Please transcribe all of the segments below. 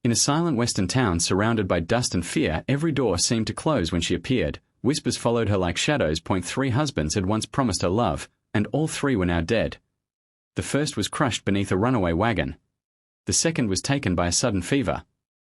In a silent western town surrounded by dust and fear, every door seemed to close when she appeared. Whispers followed her like shadows. 3 husbands had once promised her love, and all 3 were now dead. The first was crushed beneath a runaway wagon. The second was taken by a sudden fever.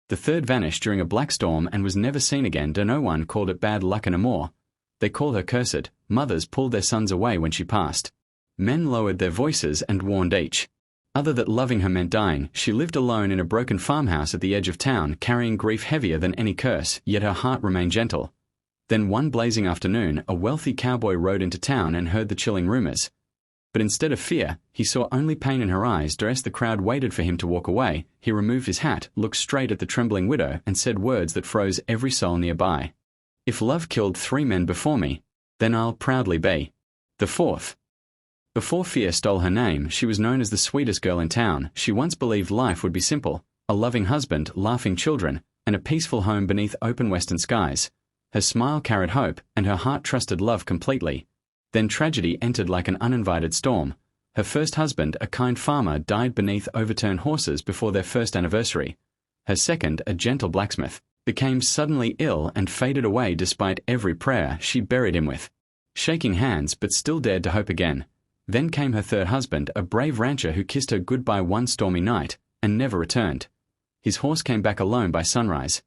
The third vanished during a black storm and was never seen again. No one called it bad luck anymore. They called her cursed. Mothers pulled their sons away when she passed. Men lowered their voices and warned each other that loving her meant dying. She lived alone in a broken farmhouse at the edge of town, carrying grief heavier than any curse, yet her heart remained gentle. Then one blazing afternoon, a wealthy cowboy rode into town and heard the chilling rumors. But instead of fear, he saw only pain in her eyes. As the crowd waited for him to walk away, he removed his hat, looked straight at the trembling widow, and said words that froze every soul nearby. "If love killed 3 men before me, then I'll proudly be the 4th." Before fear stole her name, she was known as the sweetest girl in town. She once believed life would be simple: a loving husband, laughing children, and a peaceful home beneath open western skies. Her smile carried hope, and her heart trusted love completely. Then tragedy entered like an uninvited storm. Her first husband, a kind farmer, died beneath overturned horses before their first anniversary. Her second, a gentle blacksmith, became suddenly ill and faded away despite every prayer she buried him with. Shaking hands, but still dared to hope again. Then came her third husband, a brave rancher who kissed her goodbye one stormy night and never returned. His horse came back alone by sunrise.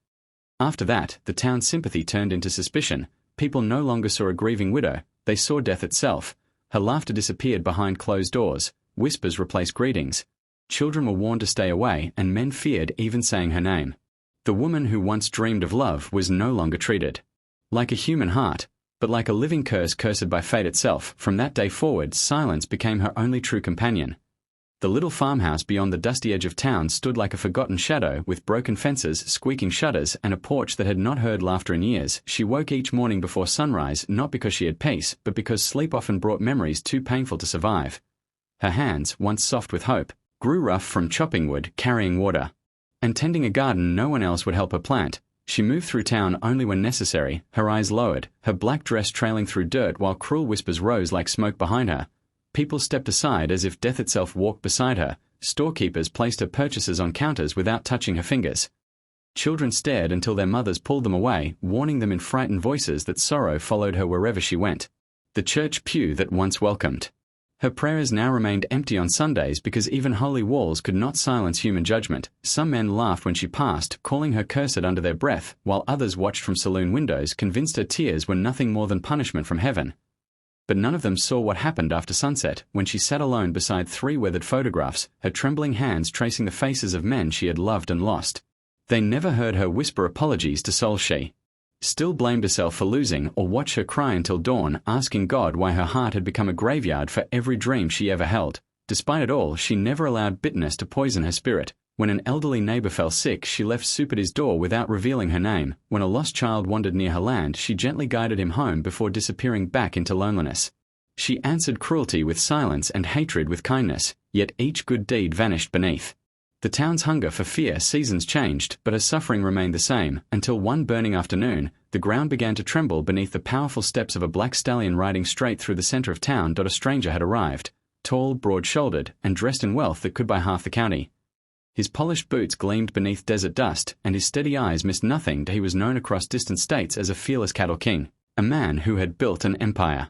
After that, the town's sympathy turned into suspicion. People no longer saw a grieving widow, they saw death itself. Her laughter disappeared behind closed doors, whispers replaced greetings. Children were warned to stay away, and men feared even saying her name. The woman who once dreamed of love was no longer treated like a human heart, but like a living curse cursed by fate itself. From that day forward, silence became her only true companion. The little farmhouse beyond the dusty edge of town stood like a forgotten shadow, with broken fences, squeaking shutters, and a porch that had not heard laughter in years. She woke each morning before sunrise, not because she had peace, but because sleep often brought memories too painful to survive. Her hands, once soft with hope, grew rough from chopping wood, carrying water, and tending a garden no one else would help her plant. She moved through town only when necessary, her eyes lowered, her black dress trailing through dirt while cruel whispers rose like smoke behind her. People stepped aside as if death itself walked beside her. Storekeepers placed her purchases on counters without touching her fingers. Children stared until their mothers pulled them away, warning them in frightened voices that sorrow followed her wherever she went. The church pew that once welcomed her prayers now remained empty on Sundays because even holy walls could not silence human judgment. Some men laughed when she passed, calling her cursed under their breath, while others watched from saloon windows, convinced her tears were nothing more than punishment from heaven. But none of them saw what happened after sunset, when she sat alone beside 3 weathered photographs, her trembling hands tracing the faces of men she had loved and lost. They never heard her whisper apologies to souls she still blamed herself for losing, or watch her cry until dawn, asking God why her heart had become a graveyard for every dream she ever held. Despite it all, she never allowed bitterness to poison her spirit. When an elderly neighbor fell sick, she left soup at his door without revealing her name. When a lost child wandered near her land, she gently guided him home before disappearing back into loneliness. She answered cruelty with silence and hatred with kindness, yet each good deed vanished beneath the town's hunger for fear. Seasons changed, but her suffering remained the same, until one burning afternoon, the ground began to tremble beneath the powerful steps of a black stallion riding straight through the center of town. A stranger had arrived, tall, broad-shouldered, and dressed in wealth that could buy half the county. His polished boots gleamed beneath desert dust, and his steady eyes missed nothing. He was known across distant states as a fearless cattle king, a man who had built an empire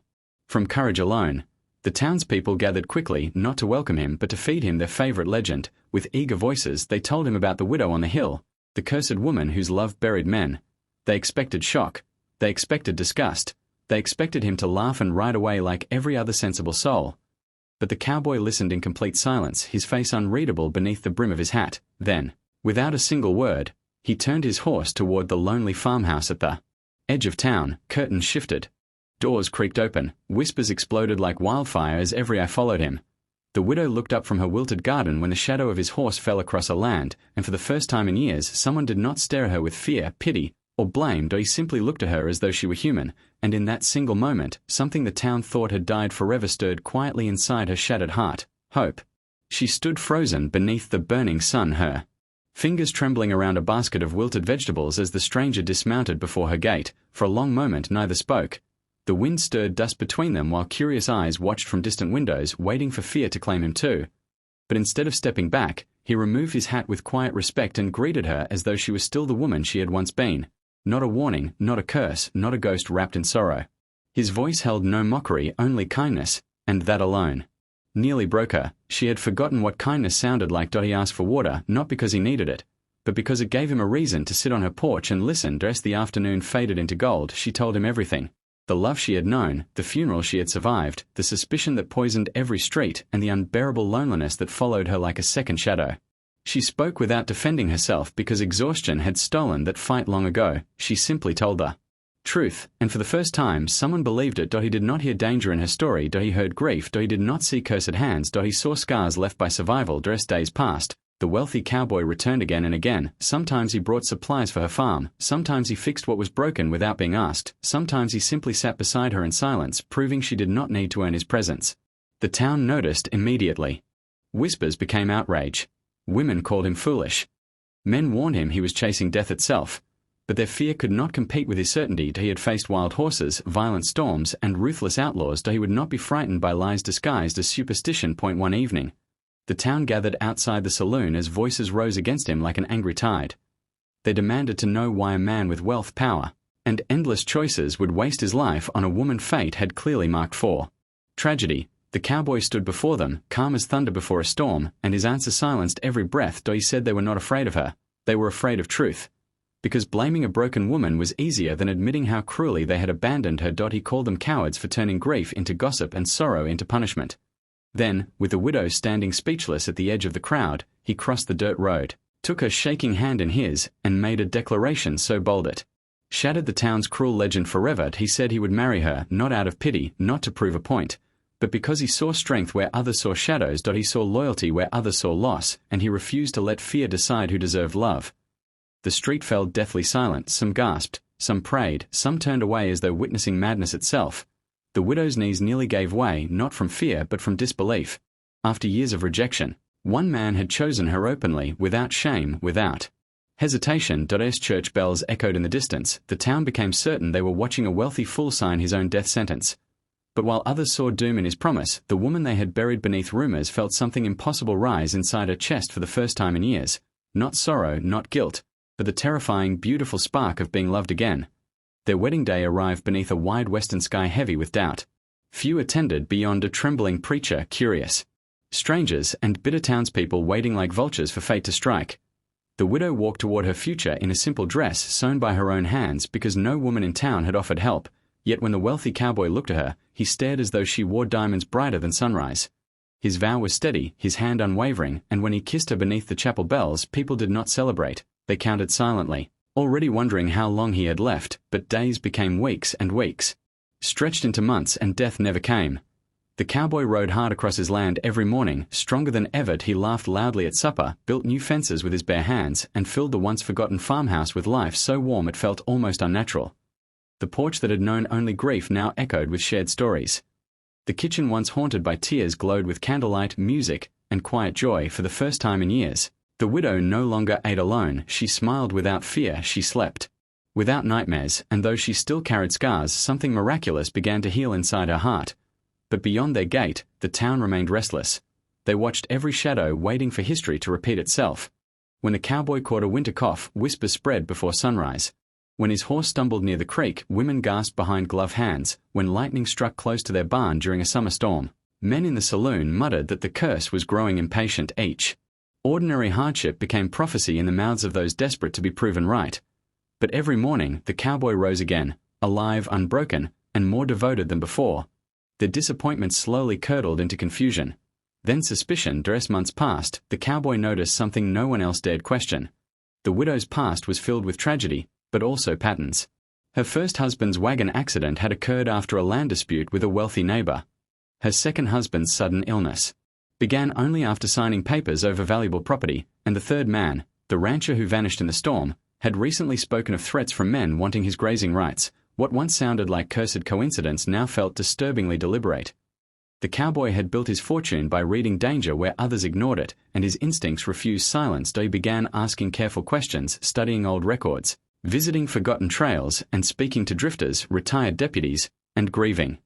from courage alone. The townspeople gathered quickly, not to welcome him, but to feed him their favorite legend. With eager voices, they told him about the widow on the hill, the cursed woman whose love buried men. They expected shock. They expected disgust. They expected him to laugh and ride away like every other sensible soul. But the cowboy listened in complete silence, his face unreadable beneath the brim of his hat. Then, without a single word, he turned his horse toward the lonely farmhouse at the edge of town. Curtains shifted. Doors creaked open. Whispers exploded like wildfire as every eye followed him. The widow looked up from her wilted garden when the shadow of his horse fell across her land, and for the first time in years, someone did not stare at her with fear, pity, or blame. He simply looked at her as though she were human, and in that single moment, something the town thought had died forever stirred quietly inside her shattered heart: hope. She stood frozen beneath the burning sun, her fingers trembling around a basket of wilted vegetables as the stranger dismounted before her gate. For a long moment neither spoke. The wind stirred dust between them while curious eyes watched from distant windows, waiting for fear to claim him too. But instead of stepping back, he removed his hat with quiet respect and greeted her as though she was still the woman she had once been. Not a warning, not a curse, not a ghost wrapped in sorrow. His voice held no mockery, only kindness, and that alone. Nearly broke her. She had forgotten what kindness sounded like. He asked for water, not because he needed it, but because it gave him a reason to sit on her porch and listen. As the afternoon faded into gold, she told him everything. The love she had known, the funeral she had survived, the suspicion that poisoned every street, and the unbearable loneliness that followed her like a second shadow. She spoke without defending herself because exhaustion had stolen that fight long ago. She simply told the truth, and for the first time someone believed it. He did not hear danger in her story. He heard grief. He did not see cursed hands. He saw scars left by survival. As days passed, the wealthy cowboy returned again and again. Sometimes he brought supplies for her farm. Sometimes he fixed what was broken without being asked. Sometimes he simply sat beside her in silence, proving she did not need to earn his presence. The town noticed immediately. Whispers became outrage. Women called him foolish. Men warned him he was chasing death itself. But their fear could not compete with his certainty. He had faced wild horses, violent storms, and ruthless outlaws. He would not be frightened by lies disguised as superstition. One evening, the town gathered outside the saloon as voices rose against him like an angry tide. They demanded to know why a man with wealth, power, and endless choices would waste his life on a woman fate had clearly marked for tragedy. The cowboy stood before them, calm as thunder before a storm, and his answer silenced every breath. He said they were not afraid of her. They were afraid of truth. Because blaming a broken woman was easier than admitting how cruelly they had abandoned her. He called them cowards for turning grief into gossip and sorrow into punishment. Then, with the widow standing speechless at the edge of the crowd, he crossed the dirt road, took her shaking hand in his, and made a declaration so bold it shattered the town's cruel legend forever. He said he would marry her, not out of pity, not to prove a point, but because he saw strength where others saw shadows. He saw loyalty where others saw loss, and he refused to let fear decide who deserved love. The street fell deathly silent. Some gasped, some prayed, some turned away as though witnessing madness itself. The widow's knees nearly gave way, not from fear but from disbelief. After years of rejection, one man had chosen her openly, without shame, without hesitation. As church bells echoed in the distance, the town became certain they were watching a wealthy fool sign his own death sentence. But while others saw doom in his promise, the woman they had buried beneath rumors felt something impossible rise inside her chest for the first time in years. Not sorrow, not guilt, but the terrifying, beautiful spark of being loved again. Their wedding day arrived beneath a wide western sky heavy with doubt. Few attended beyond a trembling preacher, curious strangers, and bitter townspeople waiting like vultures for fate to strike. The widow walked toward her future in a simple dress sewn by her own hands because no woman in town had offered help, yet when the wealthy cowboy looked at her, he stared as though she wore diamonds brighter than sunrise. His vow was steady, his hand unwavering, and when he kissed her beneath the chapel bells, people did not celebrate. They counted silently, already wondering how long he had left. But days became weeks and weeks, stretched into months, and death never came. The cowboy rode hard across his land every morning, stronger than ever. He laughed loudly at supper, built new fences with his bare hands, and filled the once forgotten farmhouse with life so warm it felt almost unnatural. The porch that had known only grief now echoed with shared stories. The kitchen once haunted by tears glowed with candlelight, music, and quiet joy for the first time in years. The widow no longer ate alone. She smiled without fear. She slept without nightmares, and though she still carried scars, something miraculous began to heal inside her heart. But beyond their gate, the town remained restless. They watched every shadow, waiting for history to repeat itself. When the cowboy caught a winter cough, whispers spread before sunrise. When his horse stumbled near the creek, women gasped behind gloved hands. When lightning struck close to their barn during a summer storm, men in the saloon muttered that the curse was growing impatient. Each ordinary hardship became prophecy in the mouths of those desperate to be proven right. But every morning, the cowboy rose again, alive, unbroken, and more devoted than before. Their disappointment slowly curdled into confusion. Then suspicion. As months passed, the cowboy noticed something no one else dared question. The widow's past was filled with tragedy, but also patterns. Her first husband's wagon accident had occurred after a land dispute with a wealthy neighbor. Her second husband's sudden illness began only after signing papers over valuable property, and the third man, the rancher who vanished in the storm, had recently spoken of threats from men wanting his grazing rights. What once sounded like cursed coincidence now felt disturbingly deliberate. The cowboy had built his fortune by reading danger where others ignored it, and his instincts refused silence. He began asking careful questions, studying old records, visiting forgotten trails, and speaking to drifters, retired deputies, and grieving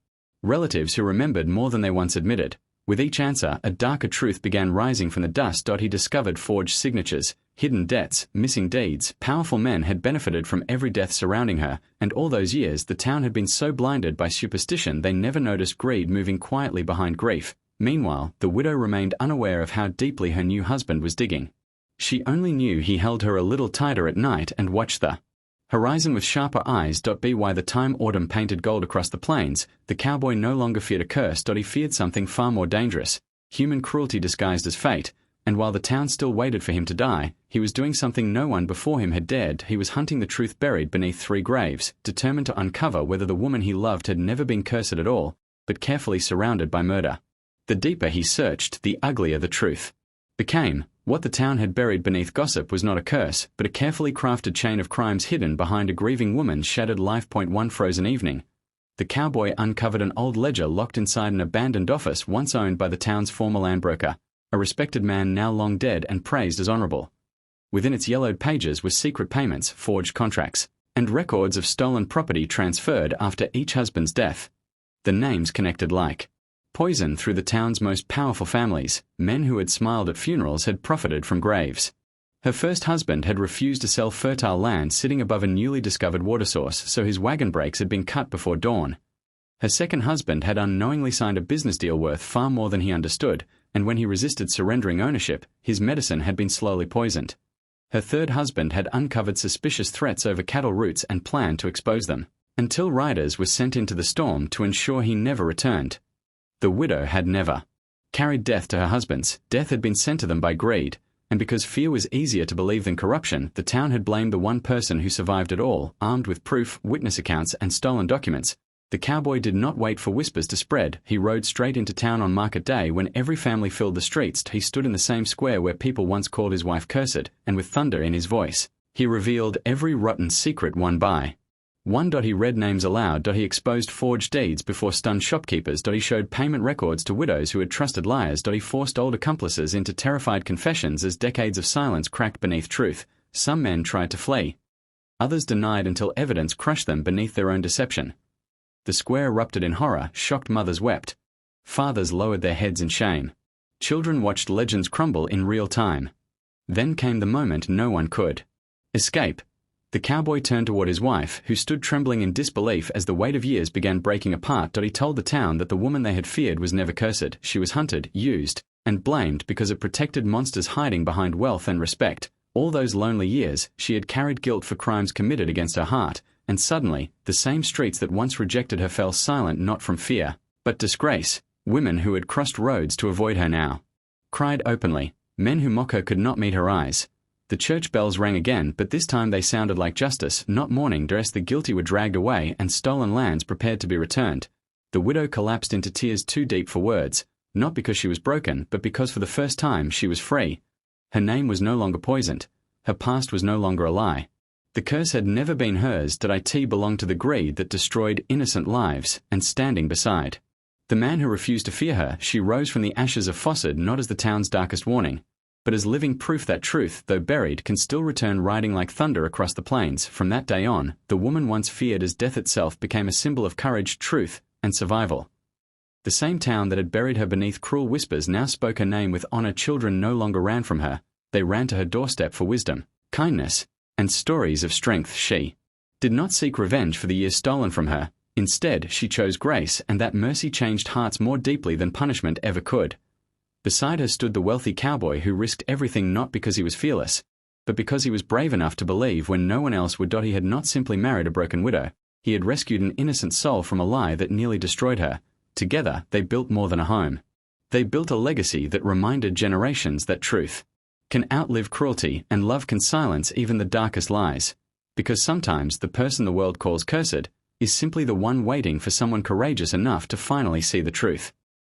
relatives who remembered more than they once admitted. With each answer, a darker truth began rising from the dust. He discovered forged signatures, hidden debts, missing deeds. Powerful men had benefited from every death surrounding her, and all those years the town had been so blinded by superstition they never noticed greed moving quietly behind grief. Meanwhile, the widow remained unaware of how deeply her new husband was digging. She only knew he held her a little tighter at night and watched the horizon with sharper eyes. By the time autumn painted gold across the plains, the cowboy no longer feared a curse. He feared something far more dangerous, human cruelty disguised as fate, and while the town still waited for him to die, he was doing something no one before him had dared. He was hunting the truth buried beneath 3 graves, determined to uncover whether the woman he loved had never been cursed at all, but carefully surrounded by murder. The deeper he searched, the uglier the truth became. What the town had buried beneath gossip was not a curse, but a carefully crafted chain of crimes hidden behind a grieving woman's shattered life. One frozen evening, the cowboy uncovered an old ledger locked inside an abandoned office once owned by the town's former landbroker, a respected man now long dead and praised as honorable. Within its yellowed pages were secret payments, forged contracts, and records of stolen property transferred after each husband's death. The names connected like poison through the town's most powerful families. Men who had smiled at funerals had profited from graves. Her first husband had refused to sell fertile land sitting above a newly discovered water source, so his wagon brakes had been cut before dawn. Her second husband had unknowingly signed a business deal worth far more than he understood, and when he resisted surrendering ownership, his medicine had been slowly poisoned. Her third husband had uncovered suspicious threats over cattle routes and planned to expose them, until riders were sent into the storm to ensure he never returned. The widow had never carried death to her husbands. Death had been sent to them by greed, and because fear was easier to believe than corruption, the town had blamed the one person who survived it all. Armed with proof, witness accounts, and stolen documents, the cowboy did not wait for whispers to spread. He rode straight into town on market day when every family filled the streets. He stood in the same square where people once called his wife cursed, and with thunder in his voice, he revealed every rotten secret one by one. He read names aloud. He exposed forged deeds before stunned shopkeepers. He showed payment records to widows who had trusted liars. He forced old accomplices into terrified confessions as decades of silence cracked beneath truth. Some men tried to flee. Others denied until evidence crushed them beneath their own deception. The square erupted in horror. Shocked mothers wept. Fathers lowered their heads in shame. Children watched legends crumble in real time. Then came the moment no one could escape. The cowboy turned toward his wife, who stood trembling in disbelief as the weight of years began breaking apart. He told the town that the woman they had feared was never cursed. She was hunted, used, and blamed because of protected monsters hiding behind wealth and respect. All those lonely years, she had carried guilt for crimes committed against her heart, and suddenly, the same streets that once rejected her fell silent not from fear, but disgrace. Women who had crossed roads to avoid her now cried openly. Men who mock her could not meet her eyes. The church bells rang again, but this time they sounded like justice, not mourning. The guilty were dragged away and stolen lands prepared to be returned. The widow collapsed into tears too deep for words, not because she was broken, but because for the first time she was free. Her name was no longer poisoned. Her past was no longer a lie. The curse had never been hers. It belonged to the greed that destroyed innocent lives, and standing beside the man who refused to fear her, she rose from the ashes of Fossard not as the town's darkest warning, but as living proof that truth, though buried, can still return riding like thunder across the plains. From that day on, the woman once feared as death itself became a symbol of courage, truth, and survival. The same town that had buried her beneath cruel whispers now spoke her name with honor. Children no longer ran from her. They ran to her doorstep for wisdom, kindness, and stories of strength. She did not seek revenge for the years stolen from her. Instead, she chose grace, and that mercy changed hearts more deeply than punishment ever could. Beside her stood the wealthy cowboy who risked everything not because he was fearless, but because he was brave enough to believe when no one else would. He had not simply married a broken widow. He had rescued an innocent soul from a lie that nearly destroyed her. Together, they built more than a home. They built a legacy that reminded generations that truth can outlive cruelty and love can silence even the darkest lies. Because sometimes the person the world calls cursed is simply the one waiting for someone courageous enough to finally see the truth.